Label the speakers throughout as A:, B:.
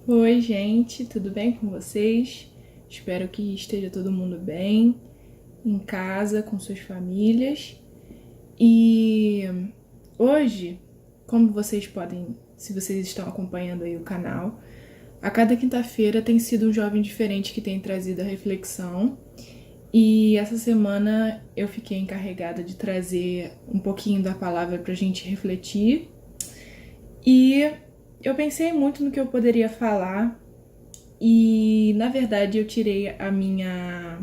A: Oi, gente, tudo bem com vocês? Espero que esteja todo mundo bem, em casa, com suas famílias. E hoje, como vocês podem, se vocês estão acompanhando aí o canal, a cada quinta-feira tem sido um jovem diferente que tem trazido a reflexão. E essa semana eu fiquei encarregada de trazer um pouquinho da palavra pra gente refletir. E eu pensei muito no que eu poderia falar. E na verdade eu tirei a minha.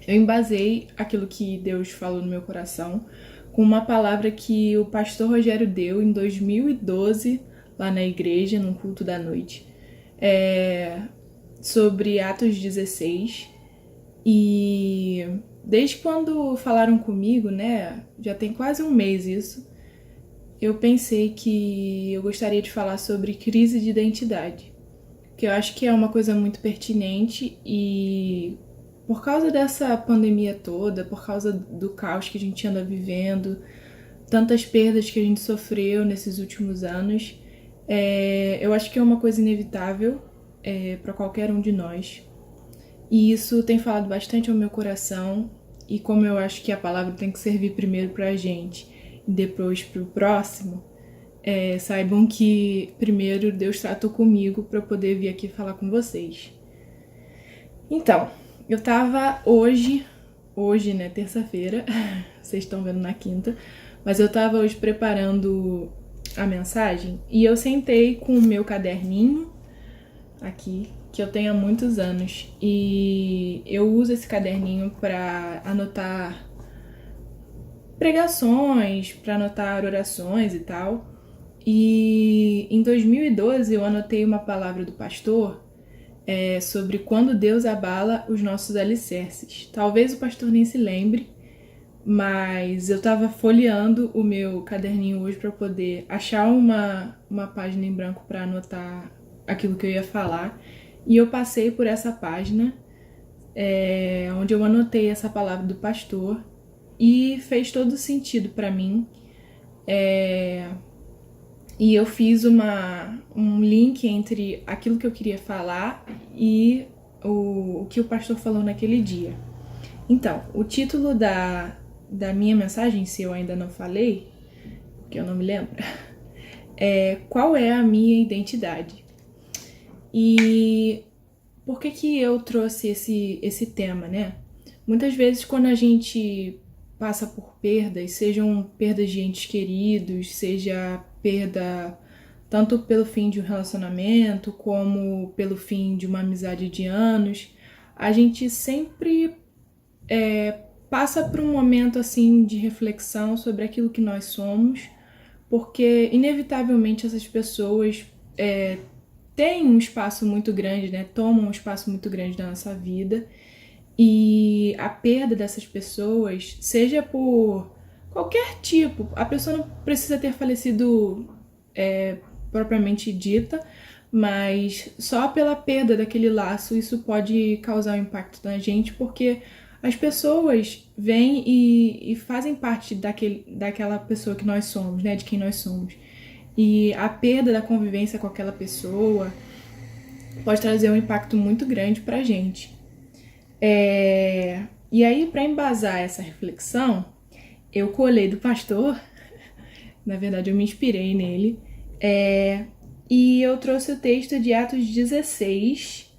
A: Eu embasei aquilo que Deus falou no meu coração com uma palavra que o pastor Rogério deu em 2012, lá na igreja, num culto da noite, sobre Atos 16. E desde quando falaram comigo, né? Já tem quase um mês isso. Eu pensei que eu gostaria de falar sobre crise de identidade, que eu acho que é uma coisa muito pertinente e por causa dessa pandemia toda, por causa do caos que a gente anda vivendo, tantas perdas que a gente sofreu nesses últimos anos, eu acho que é uma coisa inevitável para qualquer um de nós. E isso tem falado bastante ao meu coração e como eu acho que a palavra tem que servir primeiro para a gente e depois para o próximo, saibam que primeiro Deus tratou comigo para poder vir aqui falar com vocês. Então, eu tava hoje, né, terça-feira, vocês estão vendo na quinta, mas eu tava hoje preparando a mensagem e eu sentei com o meu caderninho aqui, que eu tenho há muitos anos, e eu uso esse caderninho para anotar pregações, para anotar orações e tal. E em 2012 eu anotei uma palavra do pastor sobre quando Deus abala os nossos alicerces. Talvez o pastor nem se lembre, mas eu estava folheando o meu caderninho hoje para poder achar uma página em branco para anotar aquilo que eu ia falar. E eu passei por essa página onde eu anotei essa palavra do pastor e fez todo sentido para mim. E eu fiz um link entre aquilo que eu queria falar e o que o pastor falou naquele dia. Então, o título da minha mensagem, se eu ainda não falei, que eu não me lembro, é Qual é a minha identidade? E por que eu trouxe esse tema, né? Muitas vezes quando a gente passa por perdas, sejam perdas de entes queridos, seja perda tanto pelo fim de um relacionamento, como pelo fim de uma amizade de anos, a gente sempre passa por um momento assim de reflexão sobre aquilo que nós somos, porque inevitavelmente essas pessoas têm um espaço muito grande, né? Tomam um espaço muito grande na nossa vida. E a perda dessas pessoas, seja por qualquer tipo, a pessoa não precisa ter falecido propriamente dita, mas só pela perda daquele laço isso pode causar um impacto na gente, porque as pessoas vêm e fazem parte daquela pessoa que nós somos, né, de quem nós somos. E a perda da convivência com aquela pessoa pode trazer um impacto muito grande pra gente. E aí, para embasar essa reflexão, eu colei do pastor, na verdade eu me inspirei nele, e eu trouxe o texto de Atos 16,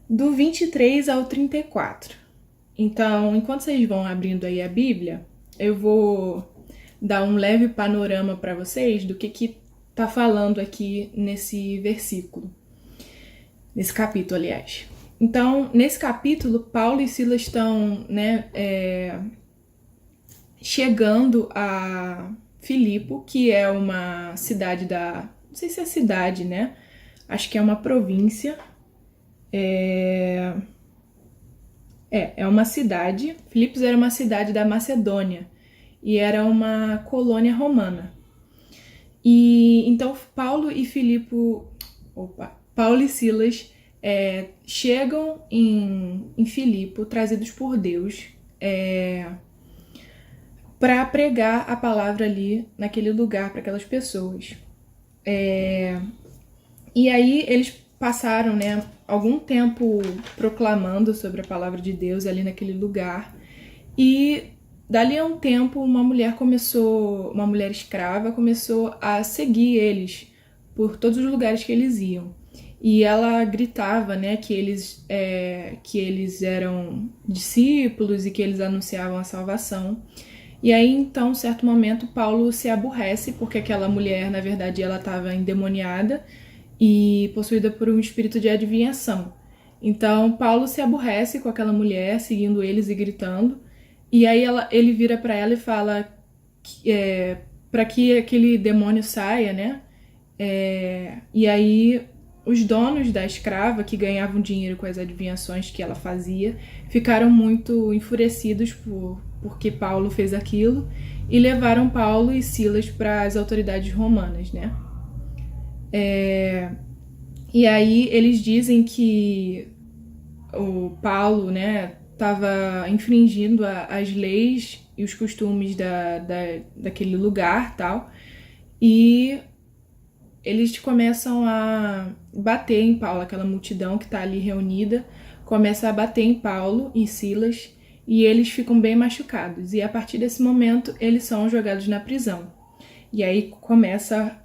A: do 23 ao 34. Então, enquanto vocês vão abrindo aí a Bíblia, eu vou dar um leve panorama para vocês do que tá falando aqui nesse versículo, nesse capítulo, aliás. Então, nesse capítulo, Paulo e Silas estão, né, chegando a Filipo, que é uma cidade não sei se é cidade, né? Acho que é uma província. É uma cidade. Filipos era uma cidade da Macedônia e era uma colônia romana. E então Paulo e Silas chegam em Filipo, trazidos por Deus, para pregar a palavra ali naquele lugar para aquelas pessoas. E aí passaram, né, algum tempo proclamando sobre a palavra de Deus ali naquele lugar. E dali a um tempo, uma mulher escrava, começou a seguir eles por todos os lugares que eles iam. E ela gritava, né, que eles eram discípulos e que eles anunciavam a salvação. E aí, então, em certo momento, Paulo se aborrece, porque aquela mulher, na verdade, ela estava endemoniada e possuída por um espírito de adivinhação. Então, Paulo se aborrece com aquela mulher, seguindo eles e gritando. E aí ele vira para ela e fala para que aquele demônio saia, né? E aí os donos da escrava, que ganhavam dinheiro com as adivinhações que ela fazia, ficaram muito enfurecidos porque Paulo fez aquilo e levaram Paulo e Silas para as autoridades romanas, né? E aí eles dizem que o Paulo, né, estava infringindo as leis e os costumes daquele lugar, tal, e eles começam a bater em Paulo, aquela multidão que está ali reunida, começa a bater em Paulo e Silas, e eles ficam bem machucados, e a partir desse momento eles são jogados na prisão. E aí começa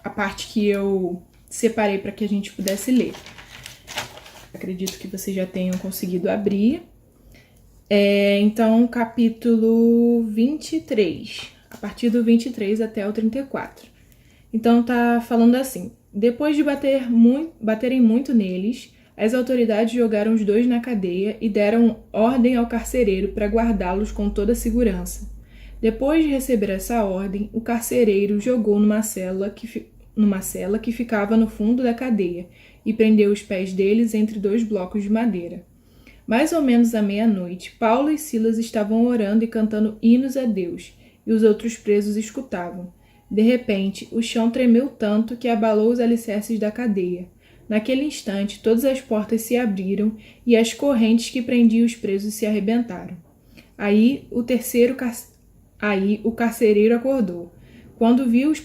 A: a parte que eu separei para que a gente pudesse ler. Acredito que vocês já tenham conseguido abrir. Então, capítulo 23, a partir do 23 até o 34. Então, tá falando assim: depois de baterem muito neles, as autoridades jogaram os dois na cadeia e deram ordem ao carcereiro para guardá-los com toda a segurança. Depois de receber essa ordem, o carcereiro jogou numa cela que ficava no fundo da cadeia e prendeu os pés deles entre dois blocos de madeira. Mais ou menos à meia-noite, Paulo e Silas estavam orando e cantando hinos a Deus, e os outros presos escutavam. De repente, o chão tremeu tanto que abalou os alicerces da cadeia. Naquele instante, todas as portas se abriram e as correntes que prendiam os presos se arrebentaram. Aí o carcereiro acordou. Quando viu que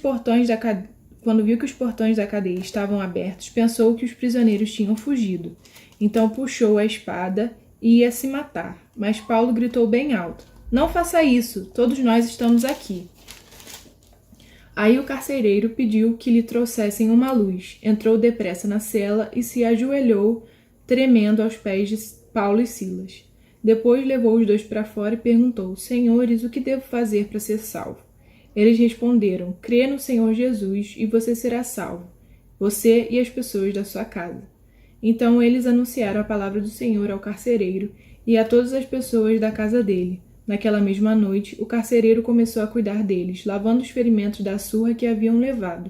A: os portões da cadeia estavam abertos, pensou que os prisioneiros tinham fugido. Então puxou a espada e ia se matar. Mas Paulo gritou bem alto: "Não faça isso, todos nós estamos aqui." Aí o carcereiro pediu que lhe trouxessem uma luz, entrou depressa na cela e se ajoelhou, tremendo aos pés de Paulo e Silas. Depois levou os dois para fora e perguntou: "Senhores, o que devo fazer para ser salvo?" Eles responderam: "Crê no Senhor Jesus e você será salvo, você e as pessoas da sua casa." Então eles anunciaram a palavra do Senhor ao carcereiro e a todas as pessoas da casa dele. Naquela mesma noite, o carcereiro começou a cuidar deles, lavando os ferimentos da surra que haviam levado.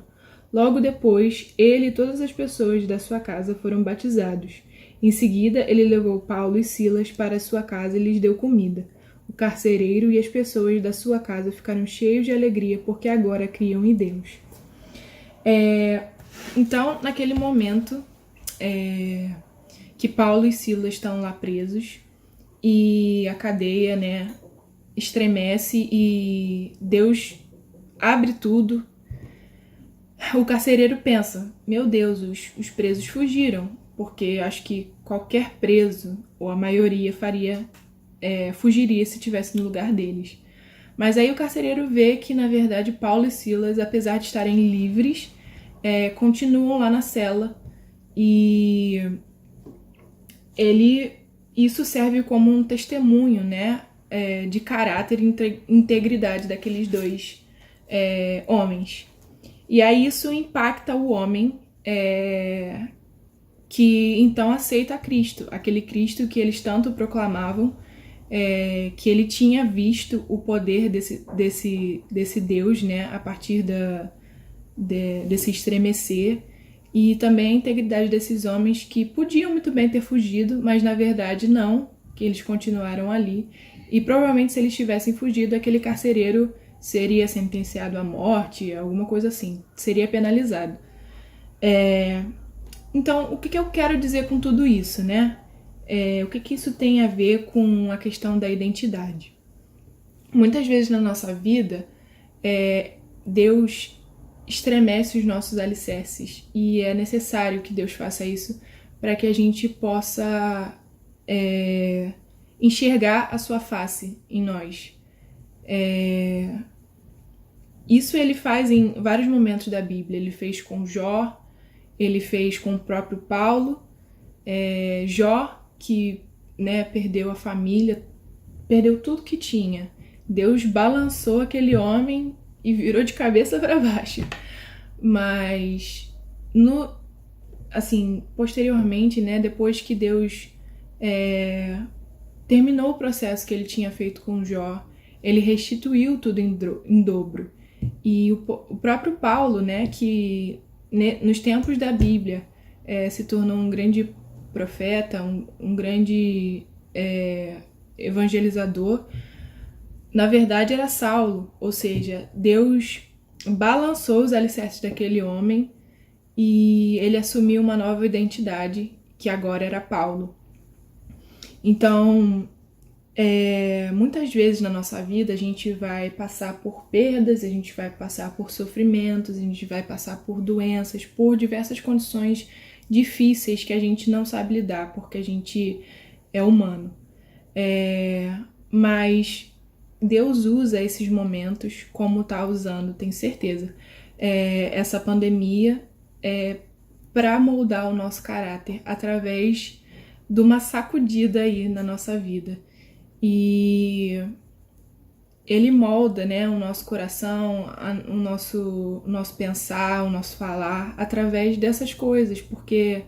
A: Logo depois, ele e todas as pessoas da sua casa foram batizados. Em seguida, ele levou Paulo e Silas para a sua casa e lhes deu comida. O carcereiro e as pessoas da sua casa ficaram cheios de alegria porque agora criam em Deus. Então, naquele momento que Paulo e Silas estão lá presos e a cadeia, né, estremece e Deus abre tudo, o carcereiro pensa: meu Deus, os presos fugiram, porque acho que qualquer preso, ou a maioria, fugiria se estivesse no lugar deles. Mas aí o carcereiro vê que, na verdade, Paulo e Silas, apesar de estarem livres, continuam lá na cela, e isso serve como um testemunho, né, de caráter e integridade daqueles dois homens. E aí isso impacta o homem que então aceita Cristo, aquele Cristo que eles tanto proclamavam, que ele tinha visto o poder desse Deus, né, a partir desse estremecer, e também a integridade desses homens que podiam muito bem ter fugido, mas na verdade não, que eles continuaram ali. E provavelmente se eles tivessem fugido, aquele carcereiro seria sentenciado à morte, alguma coisa assim, seria penalizado. Então, o que eu quero dizer com tudo isso, né? O que isso tem a ver com a questão da identidade? Muitas vezes na nossa vida, Deus estremece os nossos alicerces. E é necessário que Deus faça isso para que a gente possa enxergar a sua face em nós. Isso ele faz em vários momentos da Bíblia. Ele fez com Jó, ele fez com o próprio Paulo. Jó, que perdeu a família, perdeu tudo que tinha. Deus balançou aquele homem e virou de cabeça para baixo. Mas, posteriormente, depois que Deus terminou o processo que ele tinha feito com Jó, ele restituiu tudo em dobro. E o próprio Paulo, que nos tempos da Bíblia se tornou um grande profeta, um grande evangelizador, na verdade era Saulo, ou seja, Deus balançou os alicerces daquele homem e ele assumiu uma nova identidade, que agora era Paulo. Então, muitas vezes na nossa vida a gente vai passar por perdas, a gente vai passar por sofrimentos, a gente vai passar por doenças, por diversas condições difíceis que a gente não sabe lidar, porque a gente é humano. Mas Deus usa esses momentos como está usando, tenho certeza, essa pandemia para moldar o nosso caráter através de uma sacudida aí na nossa vida. E ele molda, o nosso coração, o nosso pensar, o nosso falar através dessas coisas, porque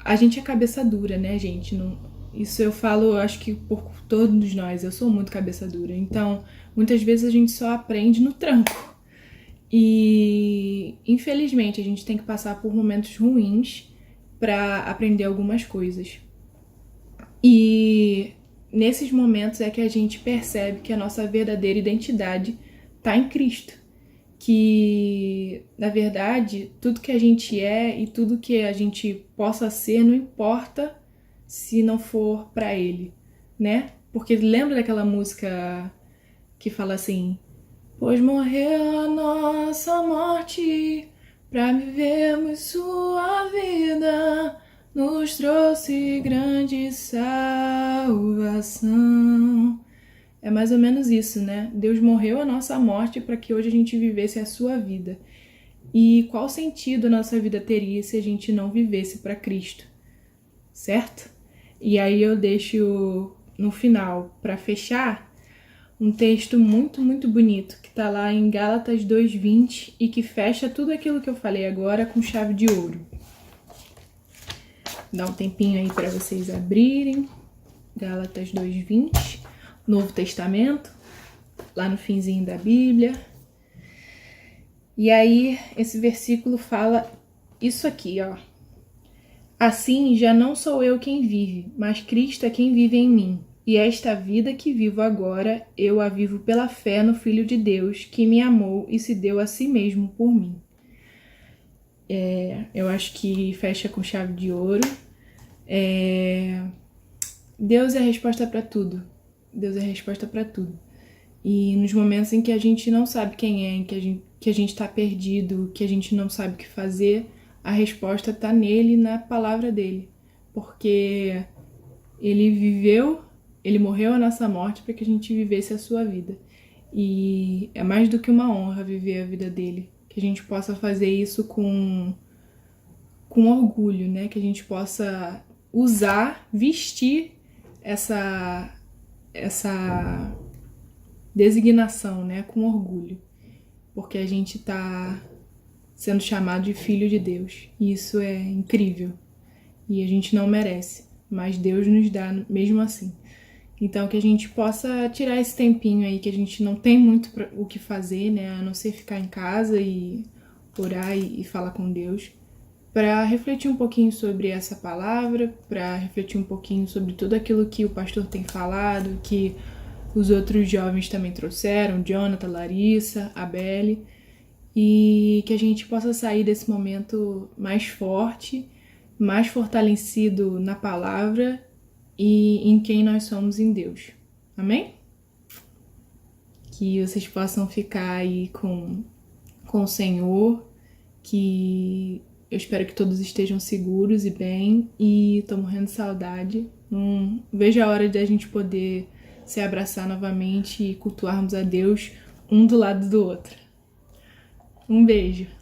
A: a gente é cabeça dura, gente? Não, isso eu falo, acho que por todos nós, eu sou muito cabeça dura. Então, muitas vezes a gente só aprende no tranco. E, infelizmente, a gente tem que passar por momentos ruins para aprender algumas coisas. E nesses momentos é que a gente percebe que a nossa verdadeira identidade está em Cristo. Que, na verdade, tudo que a gente é e tudo que a gente possa ser não importa se não for para Ele, Porque lembra daquela música que fala assim: pois morreu a nossa morte para vivermos sua vida, nos trouxe grande salvação. É mais ou menos isso, Deus morreu a nossa morte para que hoje a gente vivesse a sua vida. E qual sentido a nossa vida teria se a gente não vivesse para Cristo? Certo? E aí eu deixo no final, para fechar, um texto muito, muito bonito, que está lá em Gálatas 2:20 e que fecha tudo aquilo que eu falei agora com chave de ouro. Dá um tempinho aí para vocês abrirem. Gálatas 2:20, Novo Testamento, lá no finzinho da Bíblia. E aí, esse versículo fala isso aqui, ó. Assim, já não sou eu quem vive, mas Cristo é quem vive em mim. E esta vida que vivo agora, eu a vivo pela fé no Filho de Deus, que me amou e se deu a si mesmo por mim. Eu acho que fecha com chave de ouro. Deus é a resposta para tudo. Deus é a resposta para tudo. E nos momentos em que a gente não sabe quem é, em que a gente está perdido, que a gente não sabe o que fazer, a resposta está nele, na palavra dele. Porque ele morreu a nossa morte para que a gente vivesse a sua vida. E é mais do que uma honra viver a vida dele. Que a gente possa fazer isso com orgulho, Que a gente possa usar, vestir essa designação, com orgulho. Porque a gente está sendo chamado de filho de Deus. E isso é incrível. E a gente não merece, mas Deus nos dá mesmo assim. Então, que a gente possa tirar esse tempinho aí, que a gente não tem muito o que fazer, a não ser ficar em casa e orar e falar com Deus, para refletir um pouquinho sobre essa palavra, para refletir um pouquinho sobre tudo aquilo que o pastor tem falado, que os outros jovens também trouxeram, Jonathan, Larissa, Abele, e que a gente possa sair desse momento mais forte, mais fortalecido na palavra e em quem nós somos em Deus. Amém? Que vocês possam ficar aí com com o Senhor, que eu espero que todos estejam seguros e bem, e tô morrendo de saudade. Não vejo a hora de a gente poder se abraçar novamente e cultuarmos a Deus um do lado do outro. Um beijo!